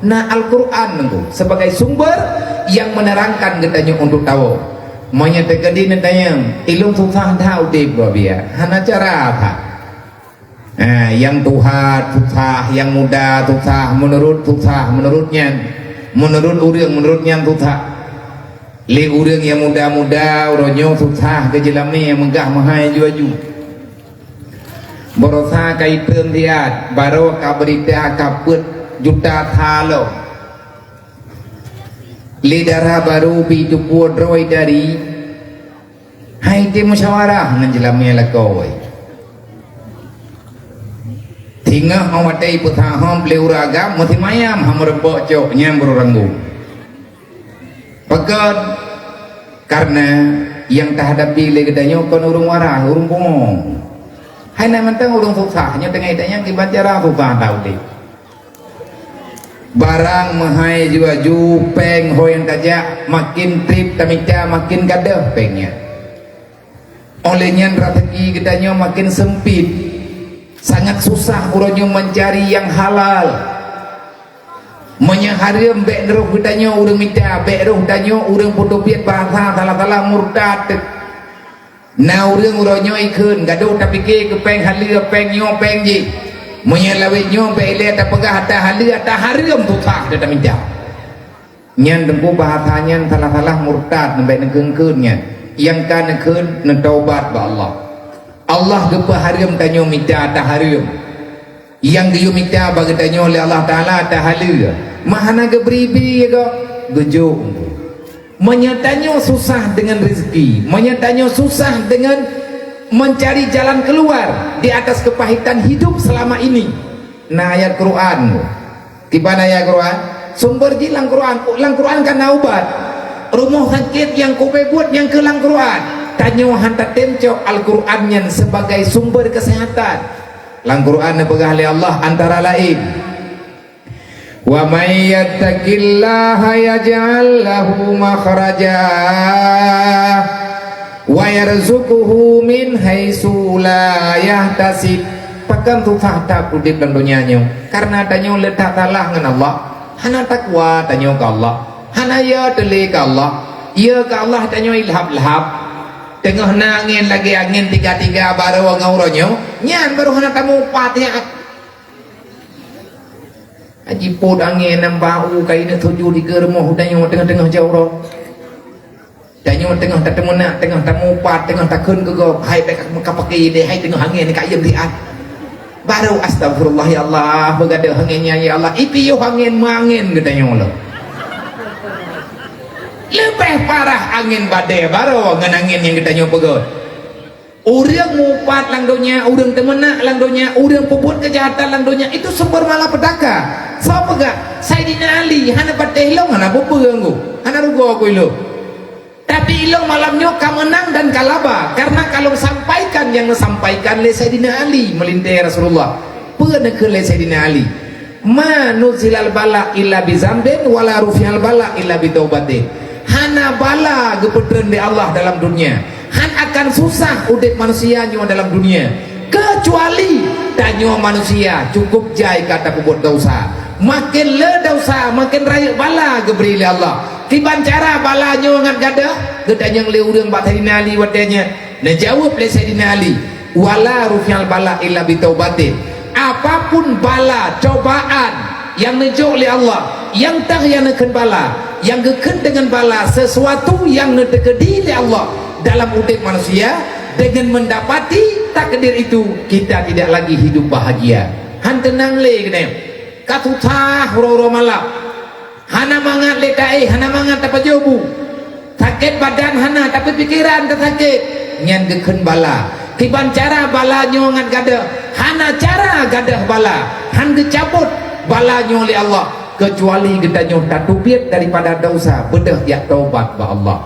Nah, Al-Quran itu sebagai sumber yang menerangkan katanya untuk tahu. Maunya terjadi nantinya ilmu susah tahu deh babia. Hana cara apa? Yang Tuhan susah, yang muda susah, menurutnya, menurut orang menurutnya susah. Le orang yang muda-muda, orangnya susah kejelami yang megah mahal jual. Berusaha kaitan dia, baru kaberita kaput juta thalo. Lidara baru bidu puadroi dari hai tim musyawarah menjelamnya lakoi tinggal awatai putaham pleuragam mati mayam hamrebok cok nyam beroranggu pekat karena yang tak hadapi legedanyo kon urung warah urung pomong hai na mentang urung susahnya tengah idanya kibat cara susah tahu deh barang mahai juaju peng hoyang kajak makin trip tamika makin gadah pengnya olehnya strategi gedanya makin sempit sangat susah urangnya mencari yang halal menyaharim bek neruh gedanya urang minta bek neruh gedanya urang putupiat bahasa salah-salah murtad nah urangnya ikun gaduh tapi ke peng halia peng nyo peng ji menyelawit nyo bele ta pegah ta halia ta haram susah dah minta nyan tempu bahasanya salah-salah murtad nembe negengkeunnya yang kan keun nentaubat ba Allah Allah gepa haram tanyo minta ta haram yang geyo minta bagi tanyo oleh Allah taala ta halia mahana gebribi go gejo menyatanya susah dengan rezeki menyatanya susah dengan mencari jalan keluar di atas kepahitan hidup selama ini. Nah ayat Quran gimana ya Quran sumber jilang Quran ulang Quran kan obat rumah sakit yang kowe buat yang kelang Quran tanyo hantar tencok Al-Qurannya sebagai sumber kesehatan lang Quran pegah oleh Allah antara lain wa may yattaqillaha yaj'al lahu makhraja wa yarzuquhu min haitsu la yahtasib pakan susah tak udip dalam dunianya karena tanyo letak talah dengan Allah hana takwa tanyo ke Allah hana ya tele ke Allah ya ke Allah tanyo ilhab-ilhab tengah nangin lagi angin tiga-tiga baru ngauronyo nyan baru hana tamu patiha aji pod angin nambau kaina tuju di germoh tanyo tengah-tengah jauh danyo tengah tak temuna tengah tamu pat tengah takun ke go hai pek kapaki deh hai tengah angin ni kayem diat baru astagfirullah ya Allah begada anginnya ya Allah ipiyo angin mangin gedanyo lo lebih parah angin badai baru ngan angin yang gedanyo pegod urang mupat lang donya urang temuna lang donya urang puput kejahatan lang donya itu sumber malapetaka sapa gak Sayyidina Ali hana pateh lo hana beupeung hana rugo aku lo tapi ilmu malamnya kamenang dan kalaba karena kalau sampaikan yang disampaikan oleh Sayyidina Ali melintai Rasulullah pernah ke Sayyidina Ali ma nuzilal bala illa bizambin wala rufi'al bala illa bitaubatin hana bala gepedren di Allah dalam dunia han akan susah udip manusia nyawa dalam dunia kecuali tanyo manusia cukup jai kata pebut dosa makin le dosa makin raya bala geberi oleh Allah tiban cara balanya ngan gadah gedanya le urang bak Sayyidina Ali wadanya nah jawab le Sayyidina Ali wala rufi'al bala illa bitaubatin apapun bala cobaan yang nejo oleh Allah yang tah yang neken bala yang geken dengan bala sesuatu yang nedekedi oleh Allah dalam udip manusia dengan mendapati takdir itu kita tidak lagi hidup bahagia han tenang le gede katutah roro malam hana mangat lekai hana mangat apa jobu sakit badan hana tapi pikiran tak sakit nyan geken bala tiban cara bala nyongan gada hana cara gadah bala han gecabut bala oleh Allah kecuali gedanya tatubiat daripada dosa bedah ya taubat ba Allah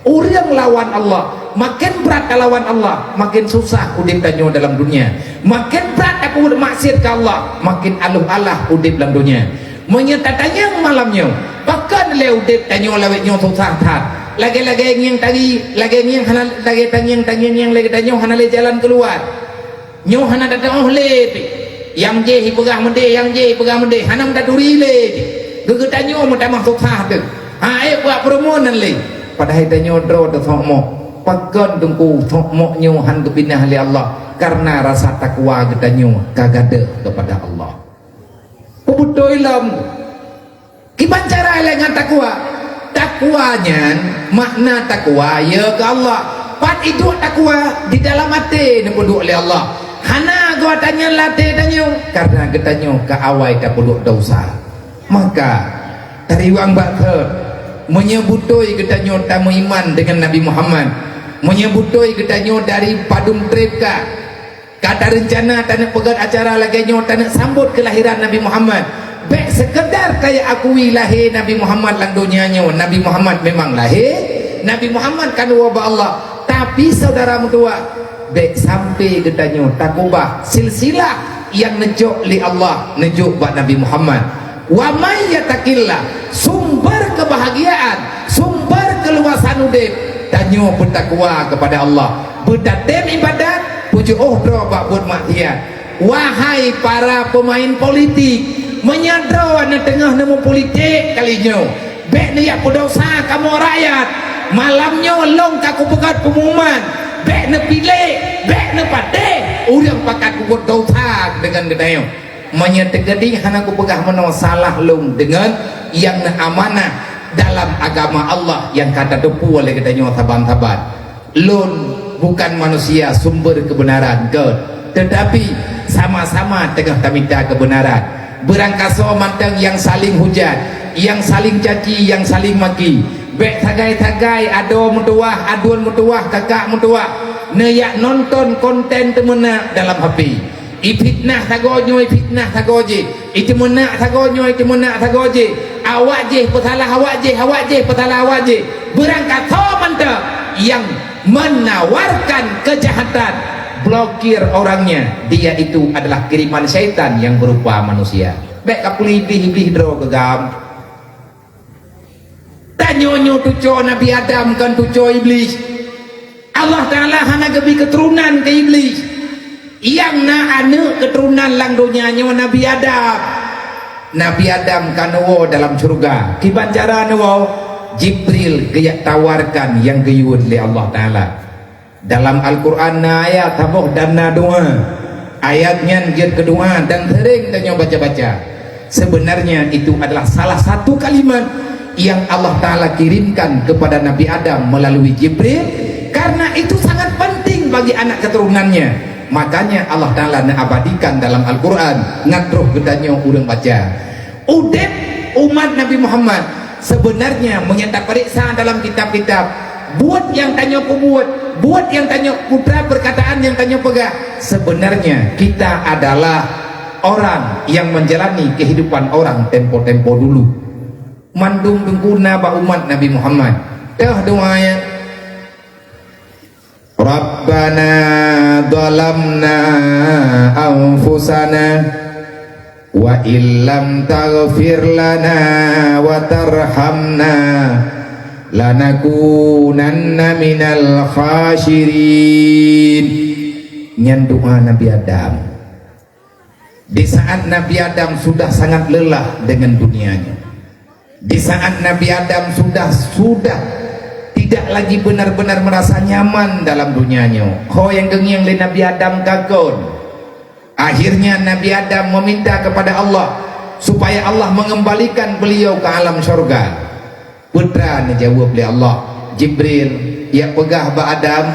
orang lawan Allah makin berat lawan Allah makin susah udip danyo dalam dunia makin berat aku maksiat ke Allah makin aluh alah udip dalam dunia menyatakannya malamnya bahkan leudip tanyo lawetnya susah tat lagi-lagi yang tadi lagi yang hana lagi tanyang yang lagi tanyo hana le jalan keluar nyo hana datang le yang je pegah mende yang je pegah mende hana menda duri le gege tanyo mo tamah susah tu buat permohonan le padahal tanyo dro tu sokmo pagon tungku sokmo nyo han kepinah li Allah karena rasa takwa getanyo kagade kepada Allah betul ilmu gimana cara dengan takwa takwanya makna takwa ya ke Allah pat itu takwa di dalam hati nepuduk oleh Allah hana gua tanya latih tanyo karena getanyo ke awai tak puduk dosa maka dari wang bakher menyebutoi getanyo tamu iman dengan Nabi Muhammad menyebutoi getanyo dari padum tripka kata rencana tanah pegat acara lagi nyo tanah sambut kelahiran Nabi Muhammad baik sekedar kayak akui lahir Nabi Muhammad lang dunianya Nabi Muhammad memang lahir Nabi Muhammad kan wabah Allah tapi saudara mutua baik sampai getanyo takubah silsilah yang nejuk li Allah nejuk buat Nabi Muhammad wa may yattaqillah sumber kebahagiaan sumber keluasan udip tanyo bertakwa kepada Allah berdatem ibadat puji dro bak buat maksiat wahai para pemain politik menyadro di tengah nemu politik kalinya bek ni yak dosa kamu rakyat malamnya long kaku pegat pengumuman bek ne pilih bek ne pade urang pakat ku buat dosa dengan gedayo menyetegedi hana ku pegah meno salah long dengan yang amanah dalam agama Allah yang kata depu oleh gedayo taban-taban lon bukan manusia sumber kebenaran ke tetapi sama-sama tengah taminta kebenaran berangkaso mantang yang saling hujat yang saling caci yang saling maki bek tagai-tagai ado mutuah aduan mutuah kakak mutuah neyak nonton konten temena dalam HP ifitnah tagonyo ifitnah tagoje itu mena tagonyo itu mena tagoje awak je petalah awak je petalah awak je berangkaso mantang yang menawarkan kejahatan blokir orangnya dia itu adalah kiriman syaitan yang berupa manusia baik kapuli iblis dro kegam tanyonyo tuco Nabi Adam kan tuco iblis Allah Ta'ala hana gebi keturunan ke iblis yang na ane keturunan lang donyanya Nabi Adam kan wo dalam surga kiban cara wo Jibril geyak tawarkan yang geyun oleh Allah Ta'ala dalam Al-Quran ayat tabuh dan doa ayatnya yang kedua dan sering tanya baca-baca sebenarnya itu adalah salah satu kalimat yang Allah Ta'ala kirimkan kepada Nabi Adam melalui Jibril karena itu sangat penting bagi anak keturunannya makanya Allah Ta'ala abadikan dalam Al-Quran ngatruh gedanya urang baca udep umat Nabi Muhammad sebenarnya menyetak periksa dalam kitab-kitab buat yang tanya buat yang tanya putra perkataan yang tanya pegah sebenarnya kita adalah orang yang menjalani kehidupan orang tempo-tempo dulu mandung dengkuna ba umat Nabi Muhammad dah doanya Rabbana dhalamna anfusana wa illam taghfir lana wa tarhamna lanakunanna minal khasirin nyan doa Nabi Adam di saat Nabi Adam sudah sangat lelah dengan dunianya di saat Nabi Adam sudah tidak lagi benar-benar merasa nyaman dalam dunianya yang gengiang le Nabi Adam kakon akhirnya Nabi Adam meminta kepada Allah supaya Allah mengembalikan beliau ke alam surga putra dijawab oleh Allah Jibril ya pegah ba Adam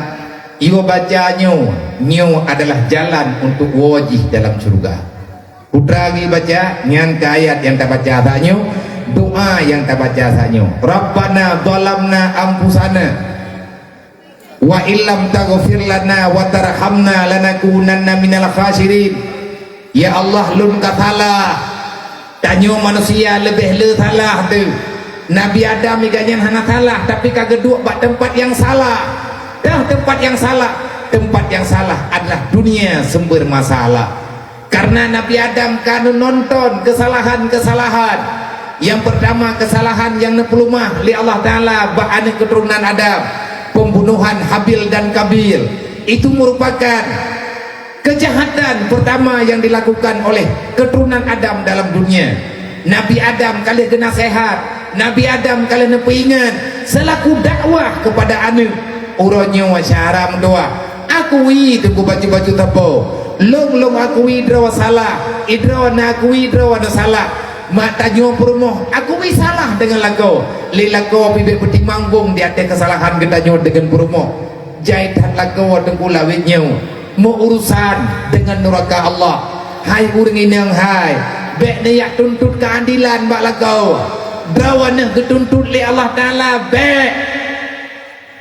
iwa bacanya nyu adalah jalan untuk wajih dalam surga putra lagi baca nyan ke ayat yang tak baca tanya doa yang tak baca tanya Rabbana dhalamna anfusana wa illam taghfir lana wa tarhamna lanakunanna minal khasirin ya Allah lun katalah tanya manusia lebih le salah tu Nabi Adam iganyan hana salah tapi kageduk bak tempat yang salah dah tempat yang salah adalah dunia sumber masalah karena Nabi Adam kan nonton kesalahan yang pertama kesalahan yang nepelumah li Allah Ta'ala bak anak keturunan Adam pembunuhan Habil dan Kabil itu merupakan kejahatan pertama yang dilakukan oleh keturunan Adam dalam dunia Nabi Adam kali kena sehat, Nabi Adam kali nak ingat selaku dakwah kepada anak uronyo wasyaram doa akui tu baju-baju tapo long akui draw salah idraw na akui draw na salah matanya perumoh akui salah dengan lagu lilago bibir peti manggung di atas kesalahan ketanya dengan perumoh jahitan lagu dengku lawitnya mau urusan dengan neraka Allah. Hai urang inang hai bek niat tuntut keadilan bak lagu drawana ketuntut li Allah Taala bek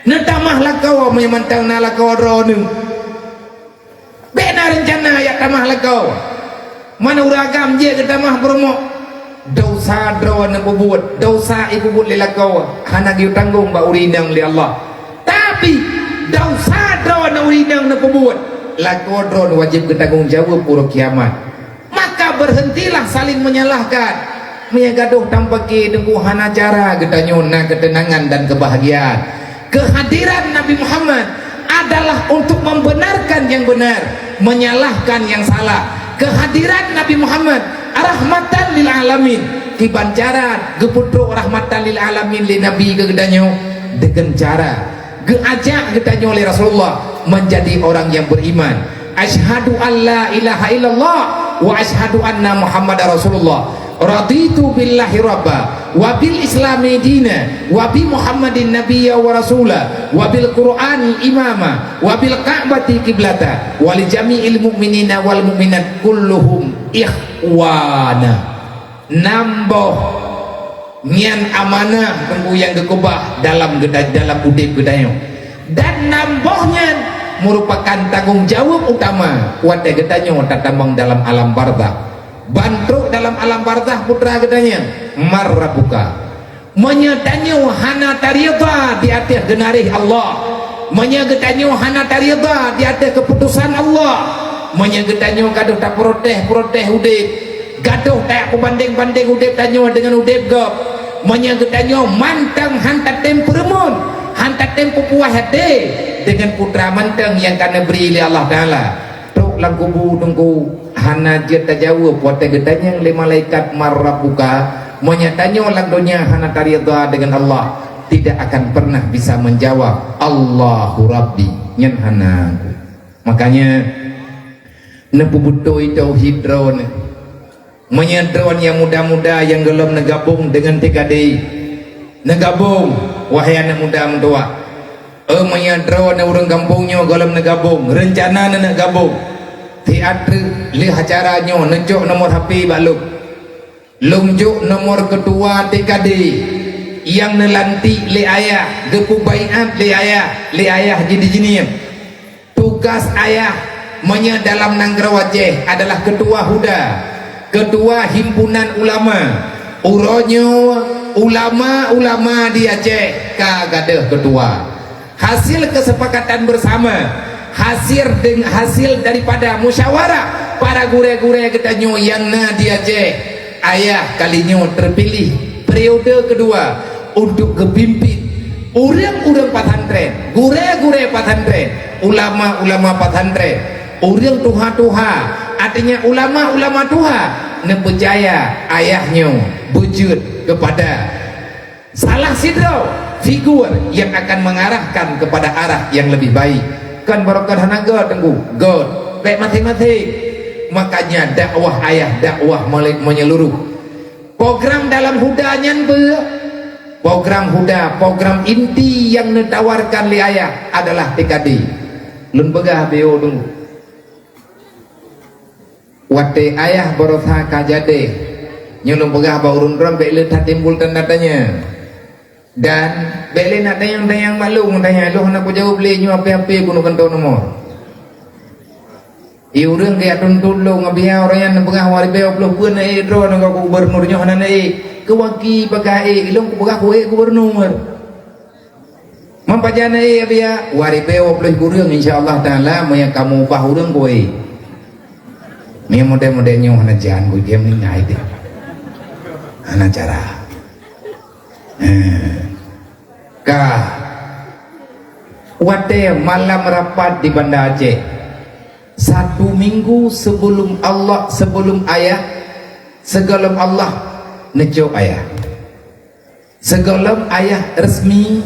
netamah lagu memantang na lagu ronu bek na rencana ya tamah lagu mana uragam je ketamah promo dosa drawana bubut dosa ibu bubut li lagu hana giu tanggung bak urinang li Allah tapi dosa drawana urinang na bubut lagu dron wajib bertanggung jawab pura kiamat. Maka berhentilah saling menyalahkan menyagaduh tanpa dengku hana cara getanyona ketenangan dan kebahagiaan. Kehadiran Nabi Muhammad adalah untuk membenarkan yang benar, menyalahkan yang salah. Kehadiran Nabi Muhammad rahmatan lil alamin, kibancaran geputro rahmatan lil alamin li Nabi kegedanyo dengan cara geajak gedanyo oleh Rasulullah menjadi orang yang beriman. Asyhadu an la ilaha illallah wa asyhadu anna Muhammadar Rasulullah. Raditu billahi rabba wa bil islami dina wa bi Muhammadin nabiyya wa rasula wa bil qur'ani imama wa bil ka'bati qiblata wa li jami'il mu'minina wal mu'minat kulluhum ikhwana. Namboh nyan amanah tunggu yang gekubah dalam udip gedayo dan nambohnya merupakan tanggung jawab utama kuat gedanyo tatambang dalam alam barzakh bantruk dalam alam barzakh putra gedanya marrabuka menyetanyo hana tariyadha di atas genarih Allah menyegetanyo hana tariyadha di atas keputusan Allah menyegetanyo gaduh tak proteh udip gaduh tak kubanding-banding udip tanyo dengan udip gop menyegetanyo mantang hantar tempermun hantar tempu puah hati dengan putra mantang yang karena beri oleh Allah Ta'ala truk lang kubu tunggu hana jeta jawab wate gedanya le malaikat marrabuka menyatanya lang dunia hana tariyadha dengan Allah tidak akan pernah bisa menjawab Allahu Rabbi nyen hana. Makanya nepubutoi tauhid drone menyadron yang muda-muda yang gelom negabung dengan TKD negabung wahai anak muda mentua menyadron orang kampungnya gelom negabung rencana nak gabung teater li acaranya nunjuk nomor HP baluk lunjuk nomor ketua TKD yang nelanti li ayah gepu baiat li ayah jadi jenis tugas ayah menya dalam Nanggra Wajeh adalah ketua Huda ketua himpunan ulama uronyo ulama di Aceh kagadah ketua hasil kesepakatan bersama hasil daripada musyawarah para gure-gure ketanyo yang di Aceh ayah kalinya terpilih periode kedua untuk kepimpin orang-orang pesantren gure-gure pesantren ulama pesantren orang tuha-tuha artinya ulama tuha nepercaya ayahnya wujud kepada salah sidro figur yang akan mengarahkan kepada arah yang lebih baik kan barokah hanaga tenggu god baik masing-masing. Makanya dakwah ayah dakwah menyeluruh program dalam hudanya program huda program inti yang ditawarkan li ayah adalah TKD lun begah beo tunggu wate ayah berusaha kajade nyulung pegah baurun ram bele tak timbul tanda-tanya dan bele nak tayang malu tanya lu nak jawab beli nyu apa-apa gunu kantong nomor iurang kaya tuntun lu ngabia orang yang pegah wari beo puluh pun dro nak gubernurnya hanan kewaki pakai ilung pegah gubernur mampajana abia wari beo puluh gurung insyaallah taala yang kamu bahurang boy ni model-modelnya hana jangan gue diam ni ngai deh hana cara wate malam rapat di Banda Aceh 1 minggu sebelum ayah sebelum Allah necok ayah segala ayah resmi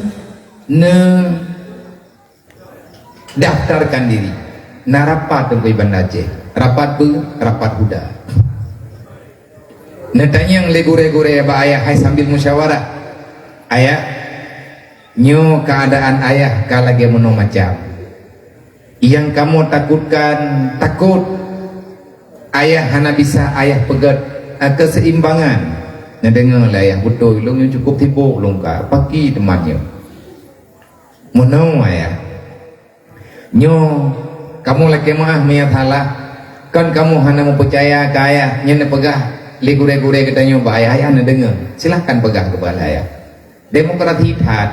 ne daftarkan diri na rapat tengkui Banda Aceh rapat huda netanya yang legure-gure ba ayah hai sambil musyawarah ayah nyo keadaan ayah kalage meno macam yang kamu takut ayah hana bisa ayah pegat keseimbangan nah dengar lah ayah betul long yang cukup tipu long ka pagi temannya meno ayah nyo kamu lagi maaf meyat halah kan kamu hana mau percaya ke ayah nyana pegah legure-gure kita nyoba ayah hana dengar silahkan pegah kepala ayah demokrat hitat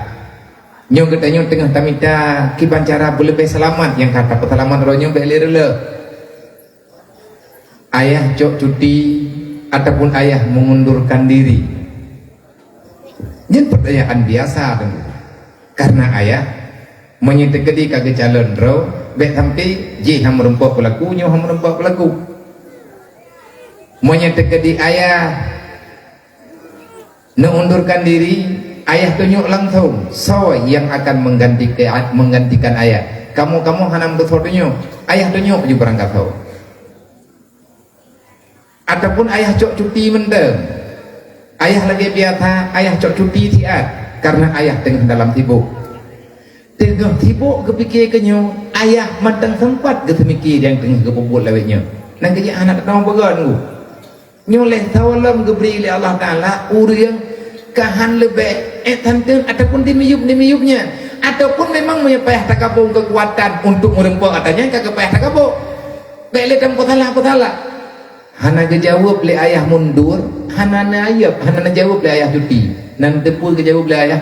nyo kita nyo tengah tamita kiban cara berlebih selamat yang kata perselamat ronyo belirele ayah cok cuti ataupun ayah mengundurkan diri ini pertanyaan biasa tentu karena ayah menyetekedi kage calon ro bet sampai ji ham merempok pelaku nyo ham merempok pelaku menyetekedi ayah mengundurkan diri ayah tunjuk langsung so yang akan menggantikan ayah kamu hanam betul tunjuk ayah tunjuk je berangkat tahu ataupun ayah cok cuti mendem ayah lagi biasa ayah cok cuti tiat karena ayah tengah dalam sibuk kepikir kenyo ayah matang sempat ke semikir yang tengah kepuput lawetnya nang kerja anak tahu bagan nyoleh tawalam geberi oleh Allah Ta'ala uriang kahan lebih tanten ataupun dimiyubnya ataupun memang punya payah takabung kekuatan untuk merempok katanya kagak payah takabung balik dan putalah hana jawab le ayah mundur hana jawab le ayah cuti nan tepul jawab le ayah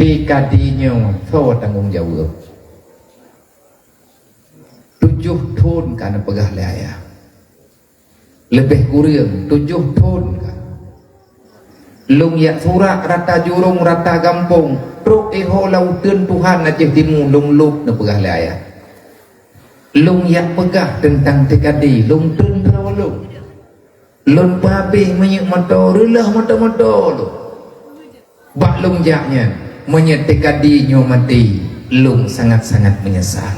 pikadinya so tanggung jawab 7 tahun karena pegah le ayah lebih kurang 7 tahun kan lung ya surak rata jurung rata gampung truk iho lautan Tuhan Aceh Timur lung luk na pegah le ayah lung ya pegah tentang tekadi lung tun rawalung lung pabih menyek motor relah motor lu bak lung jaknya menyek tekadi nyo mati lung sangat-sangat menyesal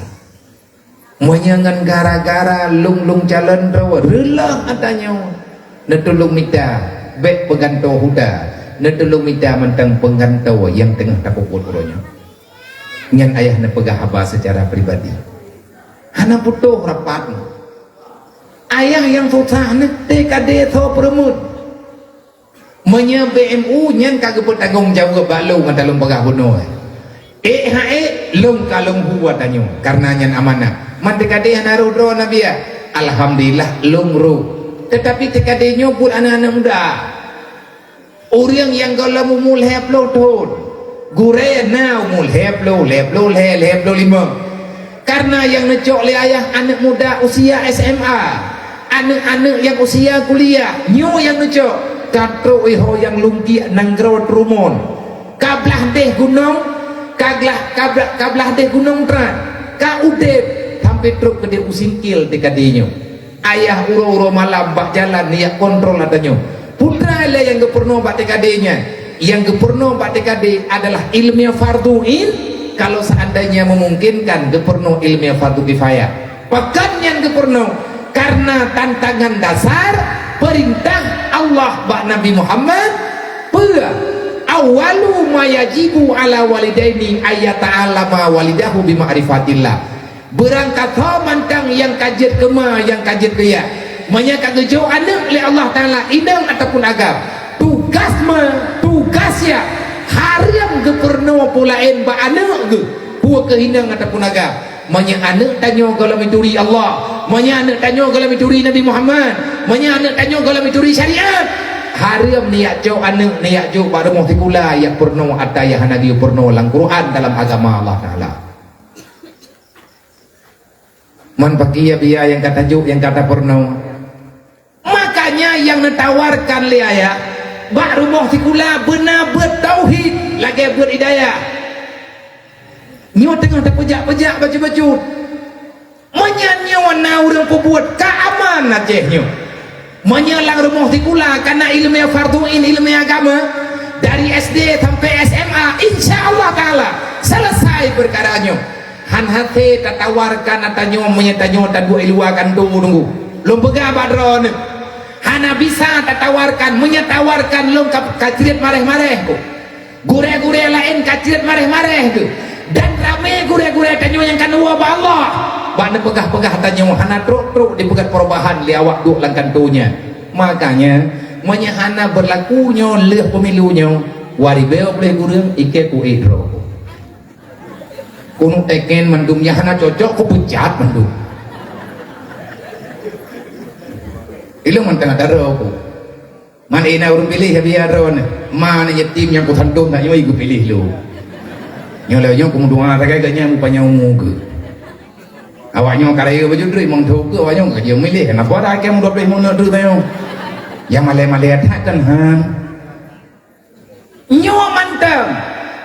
menyangan gara-gara lung calon rawa relah atanya netulung mita bet pegantau huda netulung mita mentang pengantau yang tengah takuput uronya nyan ayah na pegah haba secara pribadi hana putuh rapat ayah yang susah nete kade so peremut menya BMU nyan kagak bertanggung jawab balung dalam pegah bunuh lung kalung huwa tanyo karena nyan amanah mati kade hana rudro nabiya alhamdulillah lung ru tetapi tekade nyobut anak-anak muda orang yang kalau mulai pelotun gure now mulai leplo 5 karena yang necok le ayah anak muda usia SMA anak-anak yang usia kuliah nyu yang necok katro iho yang lungki nanggro trumon kablah deh gunung kablah deh gunung tran ka udep sampai truk gede usingkil dekadinyo ayah uro-uro malam bak jalan niat kontrol adanya putra lah yang gepurno bak dekadenya yang gepurno bak dekade adalah ilmiah farduin kalau seandainya memungkinkan gepurno ilmiah fardu kifayah pekan yang gepurno karena tantangan dasar perintah Allah bak Nabi Muhammad awalu ma yajibu ala walidaini ayata'alama walidahu bima'rifatillah berangkat mantang yang kajet kema yang kajet kaya menyaka gejau anak oleh Allah Ta'ala idang ataupun agam tugas ya haram geperno pulain ba anak ge buah kehinang ataupun agam menya anak tanyo kalau mituri Allah menya anak tanyo kalau mituri Nabi Muhammad menya anak tanyo kalau mituri syariat haram niat jauh anak niat jauh pada muhtikula yang purno ataya hanagi purno lang Quran dalam agama Allah Ta'ala man pakia biya yang kata juk yang kata purno makanya yang netawarkan liaya bak rumah tikula benar bertauhid lagi beridayah nyo tengah terpejak-pejak baju-baju menyanyi warna orang pembuat keamanan Aceh nyo menyelang rumah tikula karena ilmu farduin, ilmu agama dari SD sampai SMA, insya Allah Ta'ala selesai perkaranya. Han hati tatawarkan atanyo menyetanyo tadu iluakan tunggu lom pegah badron hana bisa tatawarkan menyetawarkan lom kacirit mareh-mareh ku gure-gure lain kacirit mareh-mareh ku dan rame gure-gure tanyo yang kanua ba Allah bana pegah-pegah tanyo hana truk-truk dipegat perubahan liawak duk langkan tunya. Makanya menyahana berlakunya leh pemilunya waribeo boleh gureng ike ku idro kuno teken mendumnya hana cocok ku pucat mendum ilang mantang adaro ku mana ina urung pilih biar ron mana yatim yang ku tandum tak yo iku pilih lu nyo le yo ku mudunga ta kayaknya mupanya umuge awaknya karaya baju dri mong thuk ku awaknya ka yo milih kenapa ada ke mung 20 mun dri tayo yang male-male kan han nyo mantap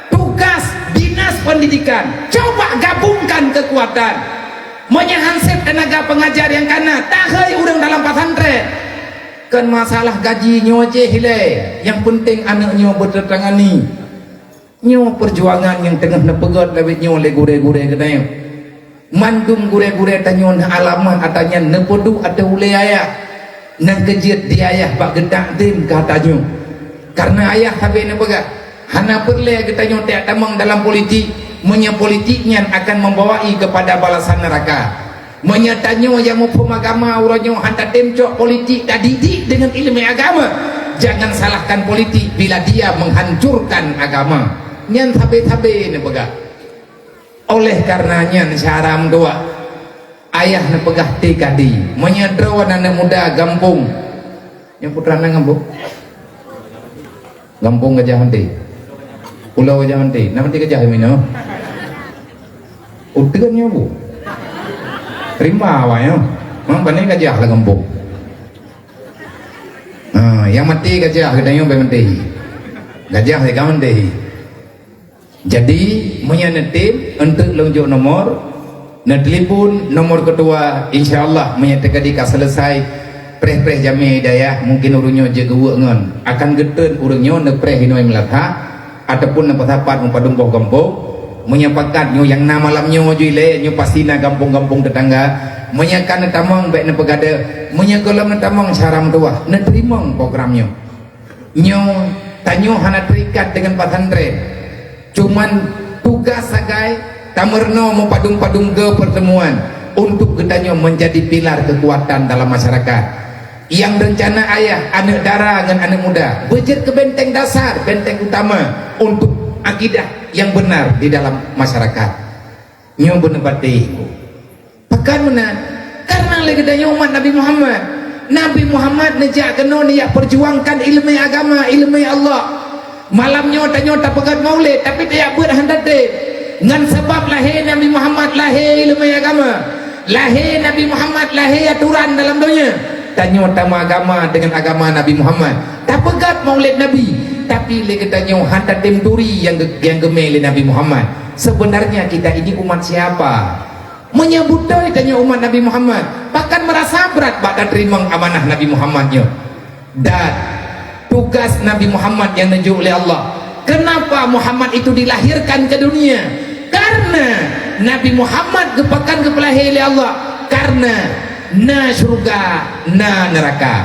tugas dinas pendidikan coba gabungkan kekuatan menyahansip tenaga pengajar yang kana tahai urang dalam pesantren kan masalah gaji nyo aja hile yang penting anak nyo berterangani nyo perjuangan yang tengah nepegot lebih nyo le gure-gure katanya mandum gure-gure tanyon alaman atanya nepodu atau ule ayah nang kejit di ayah bak gedak tim katanya karena ayah sampai nepegak hana perle katanya tak tamang dalam politik menyepolitiknya akan membawai kepada balasan neraka menyatanyo yang mau agama uranyo hantar temcok politik tak didik dengan ilmu agama. Jangan salahkan politik bila dia menghancurkan agama nyan tabe-tabe nepegah. Oleh karenanya syaram doa ayah nepegah tekadi menyadrawan anak muda gampung yang putra nang gampung Gajah Henti Pulau Gajah Henti nama ti Gajah Mino udegannya bu terima awaknya mang panen Gajah lah gampung yang mati Gajah gedanya bermenti Gajah di menti jadi menyanetim untuk lonjok nomor na telepon nomor kedua insyaallah menyatakan dika selesai preh-preh jami daya mungkin urunyo jaga ngon akan geten urunyo na preh hinoi melatha ataupun na patapat mempadumpoh gampung menyapakat nyo yang na malamnyo juile nyo pasti na gampung-gampung tetangga menyakan na tamang baik na pegada menyakolam na tamang syaram tua na terimong programnya nyo tanyo hana terikat dengan pesantren cuman tugas sagai tamerno mempadung-padung ke pertemuan untuk kedanyo menjadi pilar kekuatan dalam masyarakat yang rencana ayah anak dara dengan anak muda berjet ke benteng dasar benteng utama untuk akidah yang benar di dalam masyarakat nyo benebati pekan menan karena lagi kedanyo umat Nabi Muhammad nejak kena niat perjuangkan ilmu agama ilmu Allah malamnya nyota pegat maulid tapi dia buat handat ngan sebab lahir Nabi Muhammad lahir ilmu agama lahir Nabi Muhammad lahir aturan dalam dunia tanyo tama agama dengan agama Nabi Muhammad tak pegat maulid Nabi tapi le tanyo handat tim duri yang gemel Nabi Muhammad. Sebenarnya kita ini umat siapa menyebut doi tanyo umat Nabi Muhammad bahkan merasa berat bakal terima amanah Nabi Muhammadnya dan tugas Nabi Muhammad yang ditunjuk oleh Allah. Kenapa Muhammad itu dilahirkan ke dunia? Karena Nabi Muhammad gepakan kepelahir oleh Allah. Karena na surga na neraka.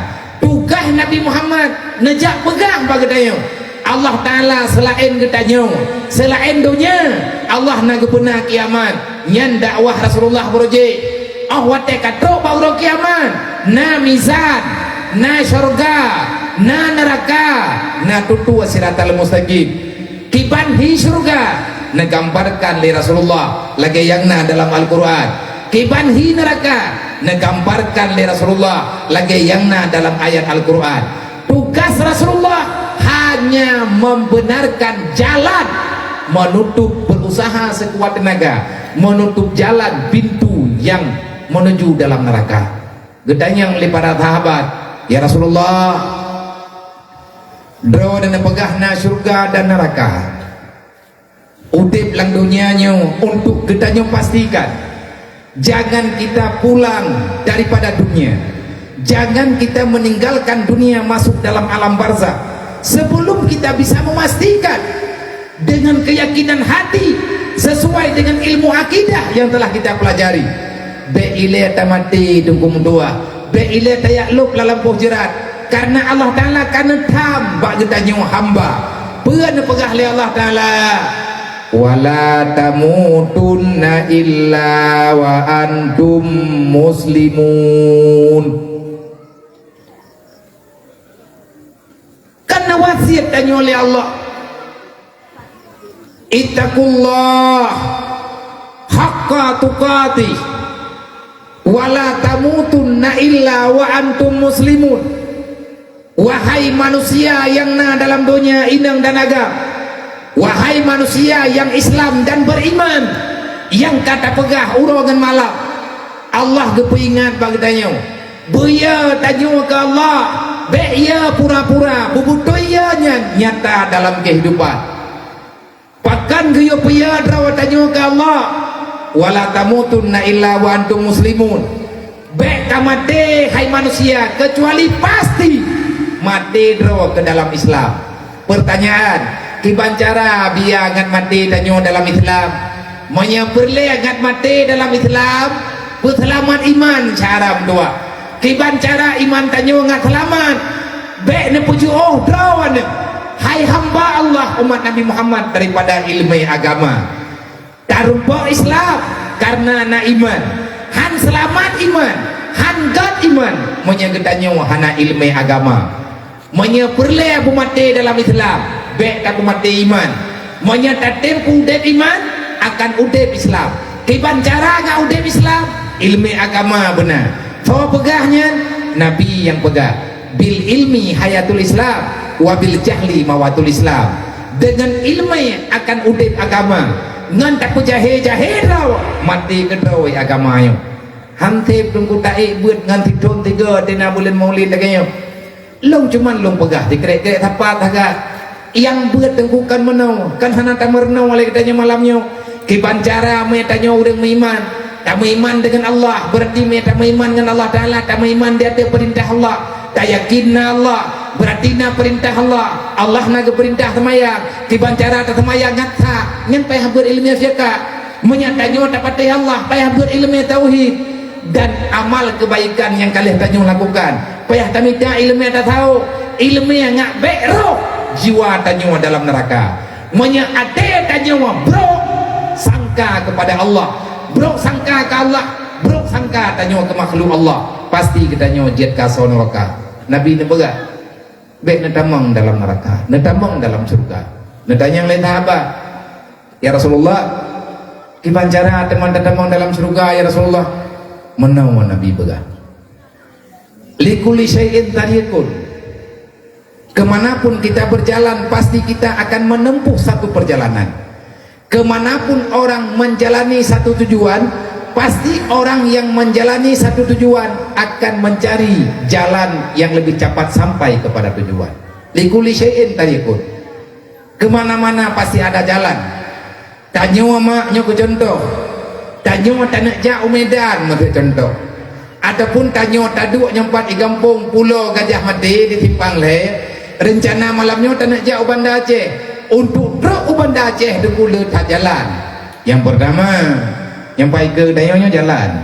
Tugas Nabi Muhammad nejak pegang bagadayo. Allah Ta'ala selain getanyo selain dunia Allah nak gepena kiamat nyan dakwah Rasulullah beroje awate katro bauro kiamat na mizan na surga na neraka na tutu siratal mustaqim kibanhi surga na gambarkan li Rasulullah lagi yang na dalam Al-Quran kibanhi neraka na gambarkan li Rasulullah lagi yang na dalam ayat Al-Quran. Tugas Rasulullah hanya membenarkan jalan menutup berusaha sekuat tenaga menutup jalan pintu yang menuju dalam neraka. Gedanyang li para sahabat ya Rasulullah Dro dan pegahna surga dan neraka utip lang dunianya untuk kita pastikan jangan kita pulang daripada dunia Jangan kita meninggalkan dunia masuk dalam alam barzakh sebelum kita bisa memastikan dengan keyakinan hati sesuai dengan ilmu akidah yang telah kita pelajari. Be ile tamati dungkum dua, be ile tayaklub lalam jerat. Karena Allah Ta'ala kana tham bak gedanyo hamba. Peun pegah li Allah Ta'ala. Wala tamutunna illa wa antum muslimun. Karena wasiat tanya oleh Allah, ittaqullah haqqa tuqatih wala tamutunna illa wa antum muslimun. Wahai manusia yang na dalam dunia inang dan agam, wahai manusia yang Islam dan beriman, yang kata pegah urangan malam, Allah gepingat bagi tanya beya tanya ke Allah, beya pura-pura bubutoyanya nyata dalam kehidupan. Pakan geyo beya drawa tanya ke Allah, wala tamutunna illa wa antum muslimun. Be kamate hai manusia kecuali pasti mati drawa ke dalam Islam. Pertanyaan, kiban cara biar ngat mati tanyo dalam Islam? Monya perle ngat mati dalam Islam, perselamat iman cara dua. Kiban cara iman tanyo ngat selamat. Be ne puju oh drawan. Hai hamba Allah umat Nabi Muhammad daripada ilmu agama. Tarumpo Islam karena na iman. Han selamat iman, han gat iman. Monya gedanyo hana ilmu agama. Monya perle abu mati dalam Islam, be abu mati iman. Monya tatempu udep iman akan udep Islam. Kiban cara ngak udep Islam, ilmu agama benar. Fawa pegahnya Nabi yang pegah. Bil ilmi hayatul Islam, wabil jahli mawatul Islam. Dengan ilmu akan udep agama. Ngan tak jahe raw mati kedrawai agama ayo. Hantip tunggu taik buat ngan tidon tiga dina bulan Maulid lagi yo. Long cuman long pegah dikrek-krek tapat agak yang buat tengkukan menau kan hana tamerno oleh katanya malamnya kiban cara me tanya urang meiman tak meiman dengan Allah berarti me tak meiman dengan Allah Ta'ala, tak meiman dia ada perintah Allah, tak yakinna Allah berarti na perintah Allah, Allah na perintah semayang kiban cara tak semayang ngatsa ngan payah berilmu fiqh menyatanya tak patih Allah payah berilmu tauhid dan amal kebaikan yang kalian tanya lakukan payah tamita ilmu tak tahu ilmu yang ngak beroh jiwa tanya dalam neraka monya ade tanya bro sangka kepada Allah, bro sangka ke Allah, bro sangka tanya ke makhluk Allah, pasti kita tanya jet kaso neraka. Nabi ni begak bek netamang dalam neraka, netamang dalam surga. Netanya yang lain apa ya Rasulullah, gimana cara teman-teman dalam surga ya Rasulullah? Menawa Nabi begak likuli syai'in tariqun, kemanapun kita berjalan pasti kita akan menempuh satu perjalanan. Kemanapun orang menjalani satu tujuan, pasti orang yang menjalani satu tujuan akan mencari jalan yang lebih cepat sampai kepada tujuan. Likuli syai'in tariqun, kemana-mana pasti ada jalan. Tanyo maknya ke contoh, tanyo tanak jauh Medan menurut contoh, ataupun tanyo taduk nyempat di kampung Pulau Gajah Mati di Simpang Le, rencana malamnya tanak jauh Banda Aceh. Untuk truk Banda Aceh dekula tak jalan. Yang pertama yang baik ke dayonya jalan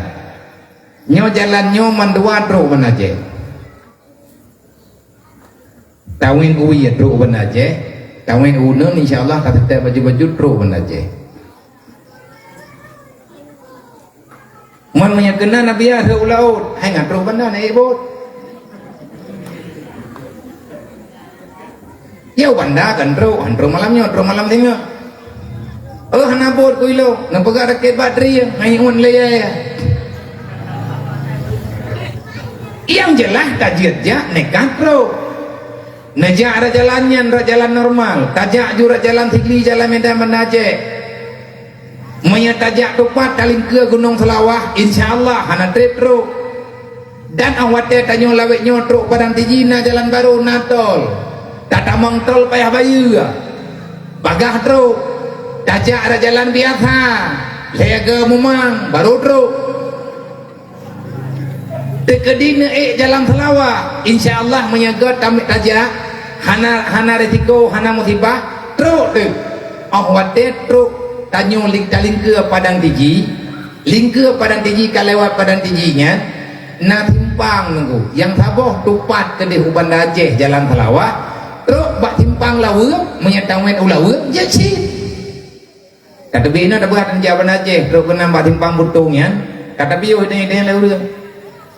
mandua truk Banda Aceh tawin uwi truk Banda Aceh tawin unen insyaallah tak tetap baju-baju truk Banda Aceh. Man menyakena Nabi ya ke laut hai ngatru banda naik bot ya banda kan tru malamnya tru malam tengok hana bot kuilo na pegak raket bateri hai on le ya yang jelas tajir ja nekat tru najak ada jalannya jalan normal tajak juga jalan tigli jalan Medan Banda Aceh menyatajak tepat taling ke Gunung Selawah insyaallah hana trip truk dan awatnya tanya laweknya truk Padang Tijina jalan baru natol tata mangtol payah bayu bagah truk tajak ada jalan biasa saya ke Mumang baru truk tekadina jalan Selawah insyaallah menyaga tamik taja hana resiko hana musibah teruk tu watet teruk tanyo lingke padang tiji lingke padang tiji kalewat padang tijinya na timpang nunggu yang saboh tupat ke di Uban Aceh jalan Selawah teruk bak timpang lawa menyatawet ulawa jadi kata bina dah berat Uban Aceh teruk kena bak timpang butungnya kata biu ini lawa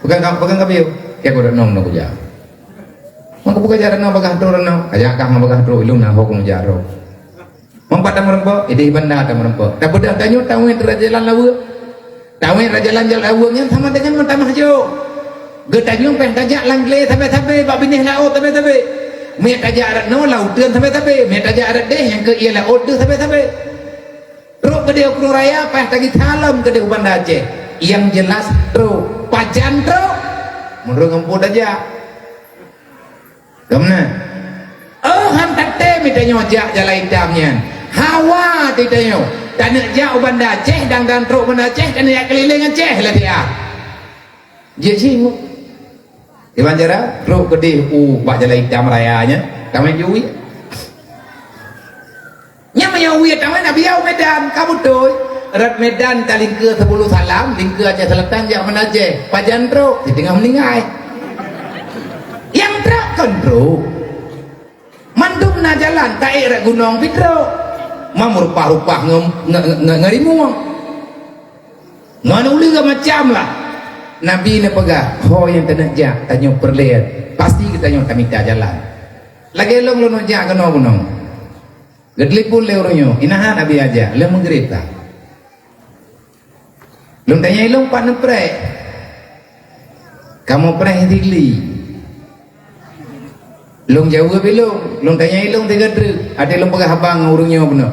pegang kabiu ya aku dah nong nak jauh maka buka jalan nak bagah turun nak aja kah nak bagah turun ilmu nak hukum jaro mempat merempo ide bandar tak merempo tak bedah tanyo tawet rajalan lawa tawet rajalan jalan lawanya sama dengan mentamah jo getajung pen tajak langle tabe bab binih lao tabe me tajak arat no lau tuan tabe me tajak arat deh yang ke ialah order tabe ro gede ukru raya pah tagi salam gede Uban Aceh yang jelas ro pajan ro menurut ngemput aja kemana hantar te mitanyo jak jalan hitamnya hawa titanyo tanah jak Uban Aceh dan ro Uban Aceh dan ya keliling Aceh lah dia je singgu di Banjara ro gede bak jalan hitam rayanya kami jui nya mayawi taman abiau Medan kamu tuh Rat Medan taling ke 10 salam lingke Aceh Selatan jak Aceh pajan ro di tengah meninggai yang truk kontrol mandum na jalan daerah Gunung Pitro mamur rupah ngerimuang manuli ke macam lah Nabi ni pegah ho yang tenajak tanyo perlihat pasti kita nyo tamita jalan lagi long lo jak ke gunung gedlipun le orangnya inahan Nabi aja le menggerita long tanya ilong pan pre kamu pre dili long jauh belum long tanya ilong tiga truk ada long pegah abang urungnya benar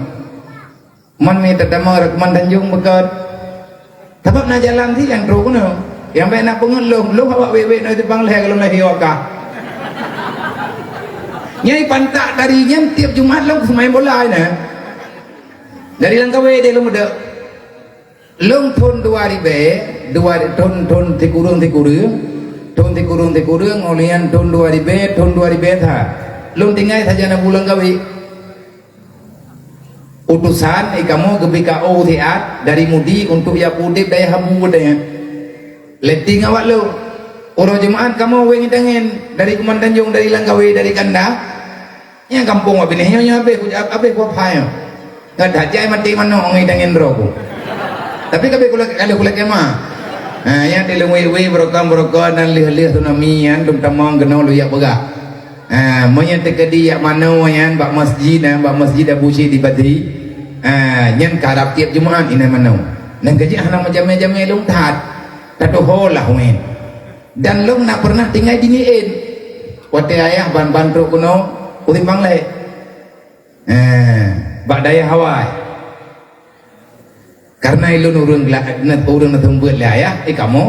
man me tetama rekaman Tanjung bekat sebab na jalan sih yang teruk benar yang baik nak pengelong long awak wewe nak tepang leh kalau leh hiwaka nyai pantak dari nyam tiap Jumat long semain bola ni dari Langkawi dia long ada long ton 2000 ton tikurung ton tikurung olian ton 2000 tha long tinggal saja nak pulang Langkawi utusan kamu ke BKO tiat dari Mudi untuk ya pudip daya hamu daya letting awak lo orang jemaat kamu weng tangan dari Kumandan Jong dari Langkawi dari Kanda yang kampung apa ni nya abe ko phai ngad hajai mati mano ngai tangan rogo tapi kabe kula kema yang dilungui brokam dan lih tunamian dum tamang genau lu ya bega monya tekedi ya mano yan bak masjid Abu Syed di Badri nyen karap tiap Jumaat ina mano nang gaji hana majame lung tat tatu holah wen dan lung nak pernah tinggal diniin wate ayah ban tro kuno utimbang le bak daya hawai karena ilun urang na tumbut le ayah kamu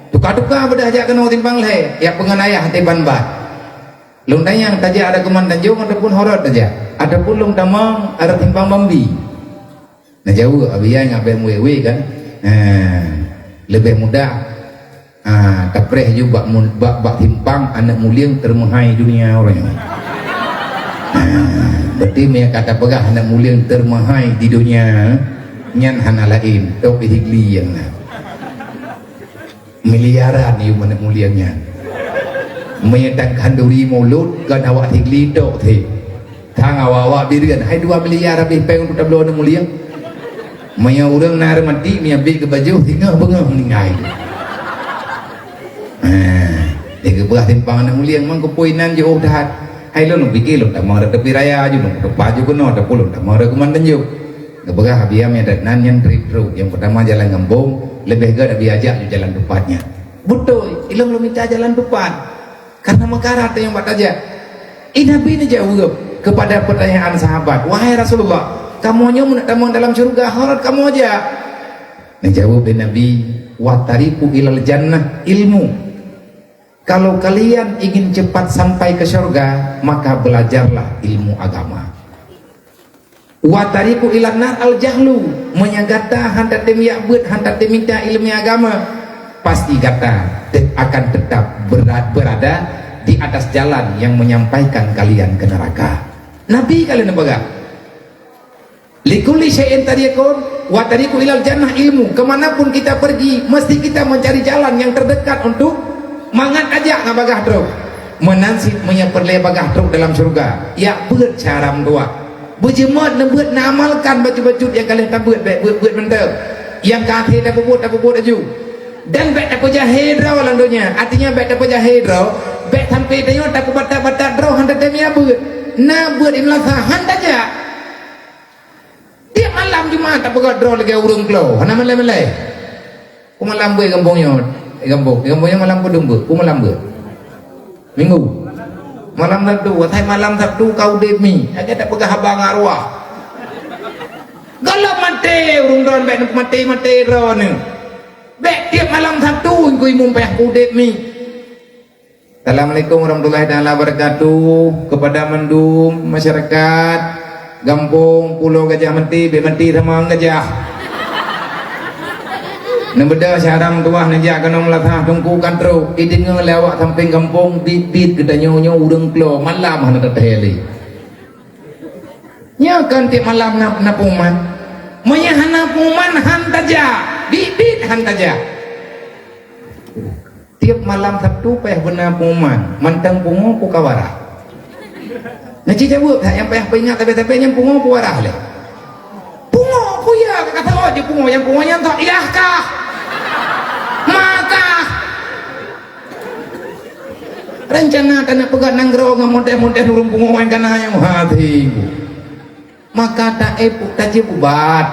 tuka bedah aja kena utimbang le ya pengen ayah hati ban lung tanya taja ada Kuman Tanjung ataupun horot aja adapun lung tamang ada timbang bambi nah jauh abiyai ngabe wewe kan lebih mudah tapreh juga bak timpang anak muliang termahai dunia orang berarti mereka kata pegah anak muliang termahai di dunia nyan hana lain tok higli yang miliaran ni anak muliangnya menyatakan duri mulut kan awak higli tok thi thang awak birian hai 2 miliar lebih peng untuk tablo anak muliang maya urang nar mati mi ambil ke baju tinggal bengah meninggal dia belah timpang anak mulia mang kepoinan je dah hai lo nak fikir lo tak mau ada tepi raya je lo baju kuno ada puluh tak mau ada Kuman Tanjung kebelah biar mi ada nan yang trip yang pertama jalan Ngembung lebih gak ada biajak jalan tepatnya betul ilmu lo minta jalan tepat karena mekarat yang buat aja Nabi ini jawab kepada pertanyaan sahabat wahai Rasulullah kamu nak tamu dalam surga harap kamu aja menjawab Nabi watariku ilal jannah ilmu kalau kalian ingin cepat sampai ke surga maka belajarlah ilmu agama watariku ilan nar al jahlu menyagata hantar demi yakbut hantar demi minta ilmu agama pasti kata akan tetap berada di atas jalan yang menyampaikan kalian ke neraka. Nabi kalian pegang. Likulli syai'in tariqun wa tariqu ilal jannah ilmu. Kemanapun kita pergi, mesti kita mencari jalan yang terdekat untuk mangan ajak ngabagah truk. Menansit menyeperle bagah truk dalam surga. Ya beut caram dua. Berjemot na beut na amalkan baju-baju yang kalian tak beut beut menteu. Yang kate dah bubut aju. Dan bek tak jahe draw landonya. Artinya bek tak jahe draw, bek sampai tanya tak bata draw handa temia beut. Na beut imlasa handa ja. Tiap malam Jumaat tak pegat draw lagi urung klo. Hana melai-melai. Ku malam beut kampungnya. Kampungnya malam ku dumbu. Ku malam beut. Minggu. Malam Sabtu, watai malam Sabtu kau demi. Aja tak pegat habang arwah. Kalau mati urung draw bek mati draw ni. Bek tiap malam Sabtu ku imum payah ku demi. Assalamualaikum warahmatullahi wabarakatuh kepada mendum masyarakat Gampung Pulau Gajah Menti, Bek Menti sama Gajah. Nebeda syaram tuah nejak kena melatah tungku kantro. Idin ngelawak samping kampung bit-bit kita nyonya urang klo malam hana teteli. Nya kan tiap malam napuman. Monya hana puman hantaja, bit-bit hantaja. Tiap malam Sabtu payah benar puman, mantang pungo ku kawarah. Naci jawab tak yang payah ingat tapi yang pungo ku warah le. Pungo ku ya kata lo je pungo yang tak iyahkah? Maka rencana tanah pegat nanggro ngamodeh-modeh urung pungo yang kana yang hati. Maka tak epuk tak jebubat.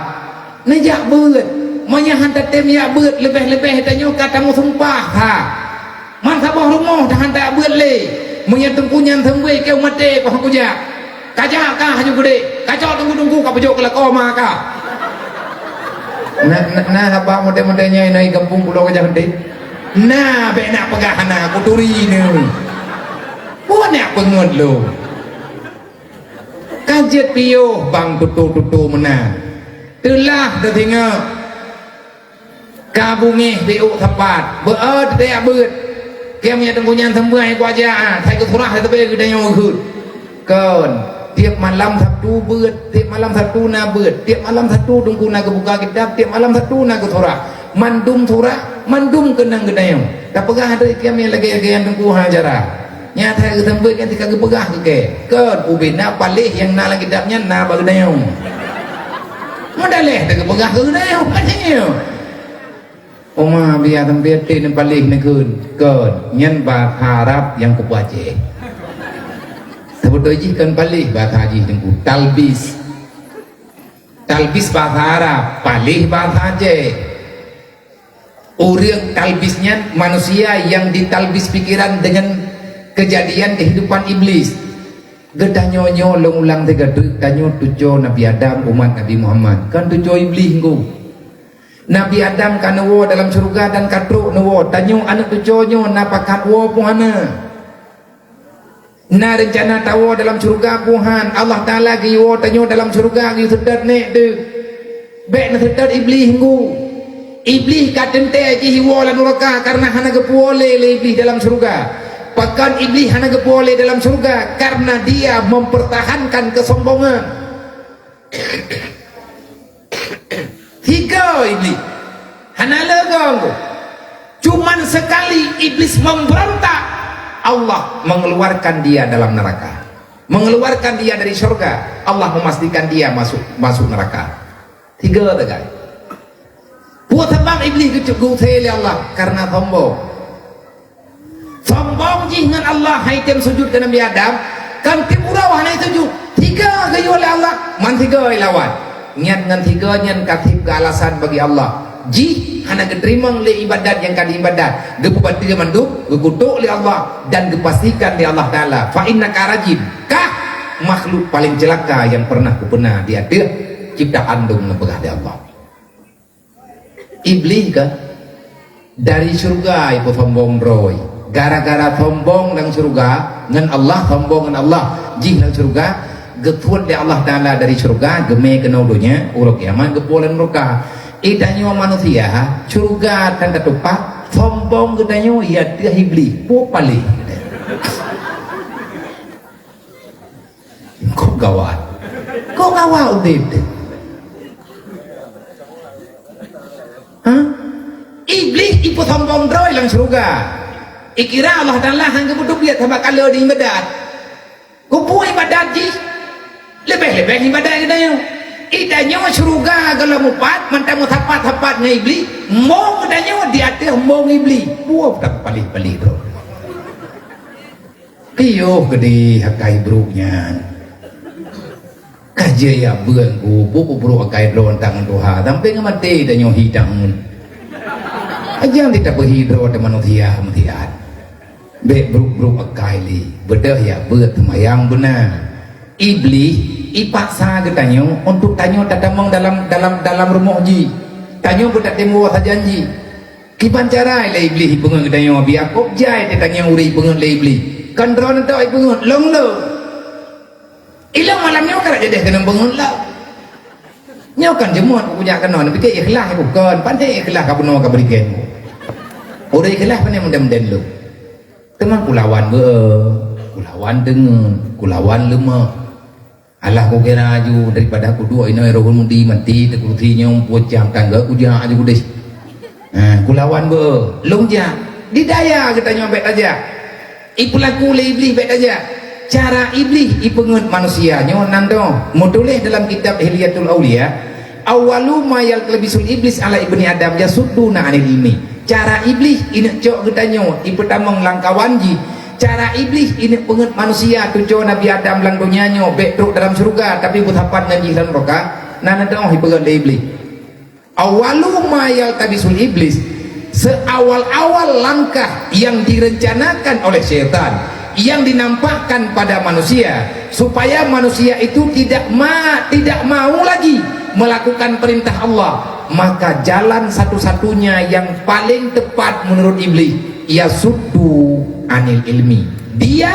Nejak beut. Manya hantar tem ya beut lebih-lebih tanya katamu sumpah ha. Man sabah rumah dah hantar beut le. Manya tengkunyan tengwe kau mate pah kuja. Kajak kah haju gede. Kacau tunggu-tunggu ka pejok ke koma ka. Nah apa model-modelnya ini kampung Pulau Gajah Menti. Nah be nak pegahana aku turi ni. Puan nak pengut lo. Kajet piyo bang tutu menang. Telah dah tengok kabungih biuk tepat beut dia beut kia punya tengkunyan sembuh aku aja saya ke surah tapi kita nyokut kan tiap malam Sabtu beut tiap malam Sabtu na beut tiap malam Sabtu tunggu na kebuka kitab tiap malam Sabtu na ke surah mandum kenang gedayang tak pegah ada kia punya lagi yang tunggu hajara nyata ke sembuh kan tika ke pegah ke kan ubina palih yang na lagi kitabnya na bagedayang modaleh tak pegah ke gedayang macamnya Oma biar tempat ini balik negeri kan nyen bahasa Arab yang kebaje. Sebetulnya kan balik bahasa haji tengku talbis bahasa Arab balik bahasa je. Orang talbisnya manusia yang ditalbis pikiran dengan kejadian kehidupan iblis. Gedah nyonyo ulang tiga tanyo tujuh Nabi Adam umat Nabi Muhammad kan tujuh iblis ngku. Nabi Adam kan wo dalam surga dan katruk wo tanyo anak tujonyo napakat wo puhana na rencana tawo dalam surga puhan Allah Ta'ala gi wo tanyo dalam surga gi sedat nek de bek na sedat iblis ngu iblis katente ji wo la neraka karena hana gepuole le iblis dalam surga pakan iblis hana gepuole dalam surga karena dia mempertahankan kesombongan. Tiga iblis hana legong cuman sekali iblis memberontak Allah mengeluarkan dia dalam neraka mengeluarkan dia dari surga Allah memastikan dia masuk neraka. Tiga tegak buat sebab iblis kecukup oleh Allah karena sombong dengan Allah haitem sujud ke Nabi Adam kan timurah hanai sujud tiga gayu oleh Allah man tiga lawan niat dengan tiga nyan katib ke alasan bagi Allah ji hana keterimang le ibadat yang kadi ibadat gepubat tiga manduk gekutuk oleh Allah dan dipastikan oleh Allah Ta'ala fa inna karajin kah makhluk paling celaka yang pernah dia ciptaan dong nepegah di Allah iblis kan dari surga ibu sombong roy gara-gara sombong dan surga ngan Allah sombong ngan Allah ji nang surga getuan di Allah Ta'ala dari surga geme kenaudonya uruk yaman gepolan mereka idanyo manusia surga dan ketupat sombong katanya ya dia iblis po paling kok gawat udip iblis ipu sombong droy lang surga ikira Allah Ta'ala hangga butuh dia sama kalau di ibadat kupu ibadat ji lebih ibadat katanya idanya surga kalau mupat mantamu tapat iblis mau katanya di atas mau iblis buah tak paling bro kiyuh gede hakai bruknya kajaya bengku buku bro hakai drone tangan tuha sampai ngamati dan nyoh hidang aja tidak berhidro ada manusia be bruk hakai li bedah ya ber temayang benar iblis ipaksa katanya untuk tanya tatamang dalam rumah ji tanya budak temu saja ji kiban cara le iblis pengen katanya biar kok jai tanya uri pengen le iblis kandron tu pengen long lo ilang malamnya kan jadi kena pengen lah nyo kan jemuan punya kanon pikir ikhlas bukan pandai ikhlas ka puno ka berikan ora ikhlas pandai mendem-den lu teman kulawan kulawan dengan kulawan lemah Allah ku kira aju daripada aku dua ini rohul mundi mati tekurutinya pucang tangga ku dia aju kudes kulawan long ja didaya katanya bet aja ipulaku le iblis bet aja cara iblis ipengut manusianya nando modulih dalam kitab Hilyatul Auliya awalu ma yalbisul iblis ala ibni adam yasudduna anil ilmi cara iblis ini cok katanya ipetamang langkawan ji cara iblis ini penget manusia tujuh Nabi Adam lang dunianya betruk dalam surga tapi butapan ngaji dan roka nana dong hipegan iblis awalu mayal tabisul iblis seawal-awal langkah yang direncanakan oleh syaitan yang dinampakkan pada manusia supaya manusia itu tidak mau lagi melakukan perintah Allah maka jalan satu-satunya yang paling tepat menurut iblis yasuddu anil ilmi dia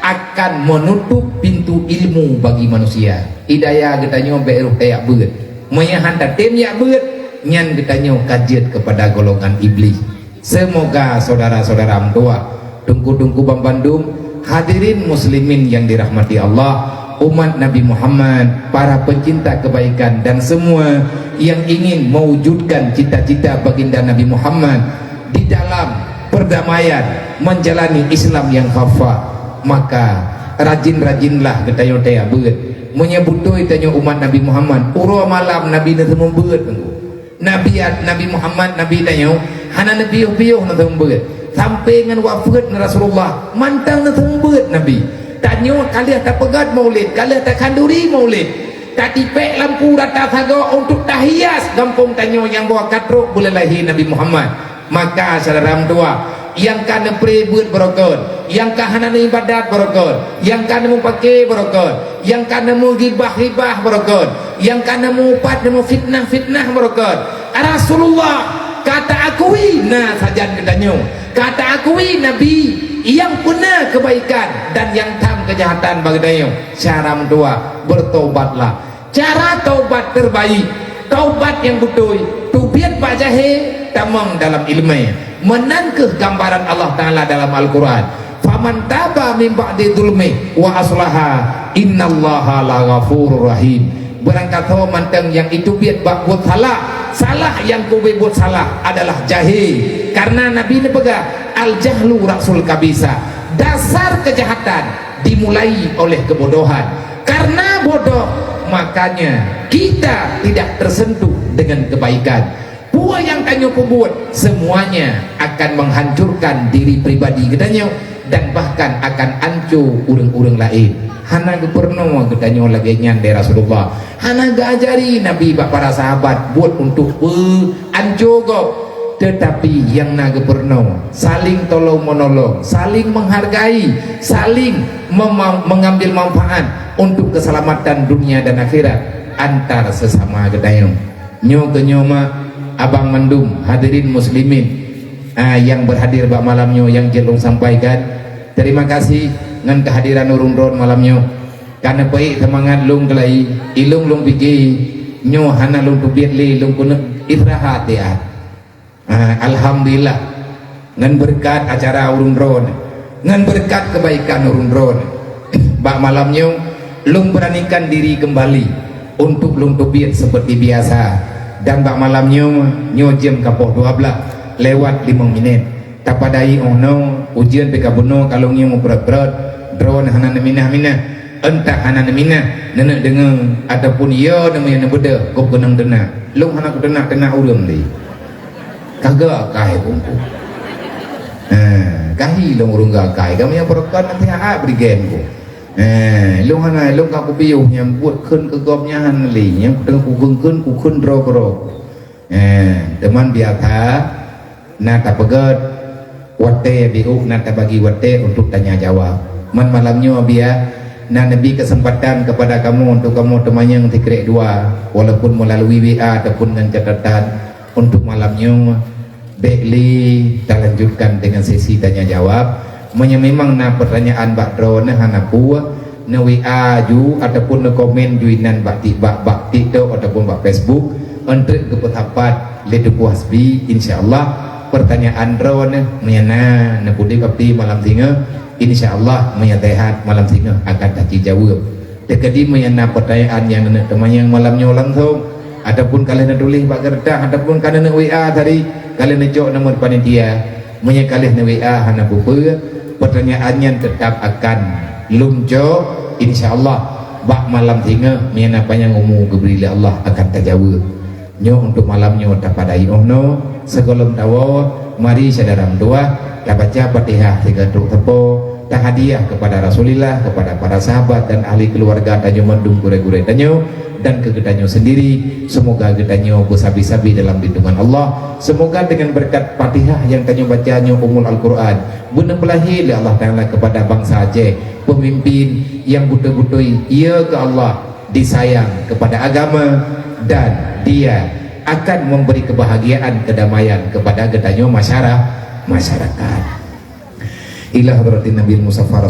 akan menutup pintu ilmu bagi manusia hidayah katanya beruh kayak beut menyahan tim ya beut nyan katanya kajian kepada golongan iblis semoga saudara-saudara amtua tungku-tungku Bandung hadirin muslimin yang dirahmati Allah umat Nabi Muhammad para pencinta kebaikan dan semua yang ingin mewujudkan cita-cita baginda Nabi Muhammad di dalam perdamaian menjalani Islam yang khafa maka rajin-rajinlah getayo taya beut menyebutoi tanya umat Nabi Muhammad uro malam Nabi na temu beut Nabi Muhammad Nabi tanya hana nabi piuh na temu beut sampai ngan wafat Rasulullah mantang na temu beut Nabi tanya kalian tak pegat maulid kalian tak kanduri maulid tak tipek lampu rata saga untuk tahias gampung tanya yang bawa katruk boleh lahir Nabi Muhammad maka saudara tua yang kana pray buat berokot yang kahana ibadat berokot yang kana mau pakai berokot yang kana mau gibah berokot yang kana mau upat mau fitnah berokot Rasulullah kata akui nah sajan kedanyo kata akui Nabi yang punya kebaikan dan yang tam kejahatan bagadayo cara tua bertobatlah cara taubat terbaik taubat yang betul tubiat Pak Jahe tamang dalam ilmu menangkeh gambaran Allah Ta'ala dalam Al-Quran faman taba min ba'di dhulmi wa aslaha innallaha la ghafurur rahim berangkat manteng yang itu biat buat salah yang kau buat salah adalah jahil karena Nabi ini pegang al-jahlu rasul kabisa dasar kejahatan dimulai oleh kebodohan karena bodoh makanya kita tidak tersentuh dengan kebaikan buah yang kanyo buat semuanya akan menghancurkan diri pribadi katanya dan bahkan akan hancur urang-urang lain hana pernah katanya lagi nyande Rasulullah hana ajari Nabi para sahabat buat untuk hancur kok tetapi yang naga pernah saling tolong menolong saling menghargai saling mengambil manfaat untuk keselamatan dunia dan akhirat antar sesama katanya nyo kenyoma Abang Mandum hadirin muslimin yang berhadir bak malamnya yang jelung sampaikan terima kasih dengan kehadiran urung ron malamnya karena baik semangat lung kelai ilung lung pikir nyo hana lung tubiat li lung kuna istirahat ya alhamdulillah ngan berkat acara urun ron, ngan berkat kebaikan urun ron. Bak malamnya lung beranikan diri kembali untuk lung tubit seperti biasa, dan bak malamnya nyo jam kapoh 12 lewat 5 menit tapadai ono ujian pekabuno kalau nyo berat-berat drone hanan minah-minah entah hanan minah nenek dengan ataupun ya namanya beda kau kenang dena lung hanak dena urang di kagak kai kumpul kahi lung urung gakai kami yang perkan nanti beri game ku lung hana lung aku piuh yang buat kun ke gopnya han li yang dengan ku kun ro teman biasa nata pegat wate biuk nata bagi wate untuk tanya jawab man malamnya biar nah Nabi kesempatan kepada kamu untuk kamu teman yang tikrek dua walaupun melalui WA ataupun dengan catatan untuk malamnya baikli kita lanjutkan dengan sesi tanya jawab memang na pertanyaan bak drone hana puah na WA ju ataupun na komen juinan bak TikTok ataupun bak Facebook untuk kepetapat leduku hasbi insyaallah pertanyaan drone menyana na budi kapti malam tinga insyaallah menyatahat malam tinga akan taki jawab dekadi menyana pertanyaan yang nenek teman yang malamnya langsung ataupun kalian tulis bak kertas ataupun kalian WA tadi kalian jok nomor panitia menyana kalian WA hana buku pertanyaannya tetap akan lumjo insyaallah bak malam tinga menyana panjang umur geberi Allah akan terjawab nyo untuk malamnya tapadai ohno segolong tawa mari sadaram doa kita baca Fatihah 3 tepo tak hadiah kepada Rasulullah, kepada para sahabat dan ahli keluarga tanyo mendung gure-gure tanyo dan ke gedanyo sendiri. Semoga gedanyo bersabi-sabi dalam lindungan Allah. Semoga dengan berkat Fatihah yang tanyo bacanya umul Al-Quran benar belahi oleh Allah Ta'ala kepada bangsa Aceh, pemimpin yang buta-butui ia ke Allah, disayang kepada agama, dan dia akan memberi kebahagiaan kedamaian kepada gedanyo masyarakat. Ila hadratin Nabi Mustafa Rasul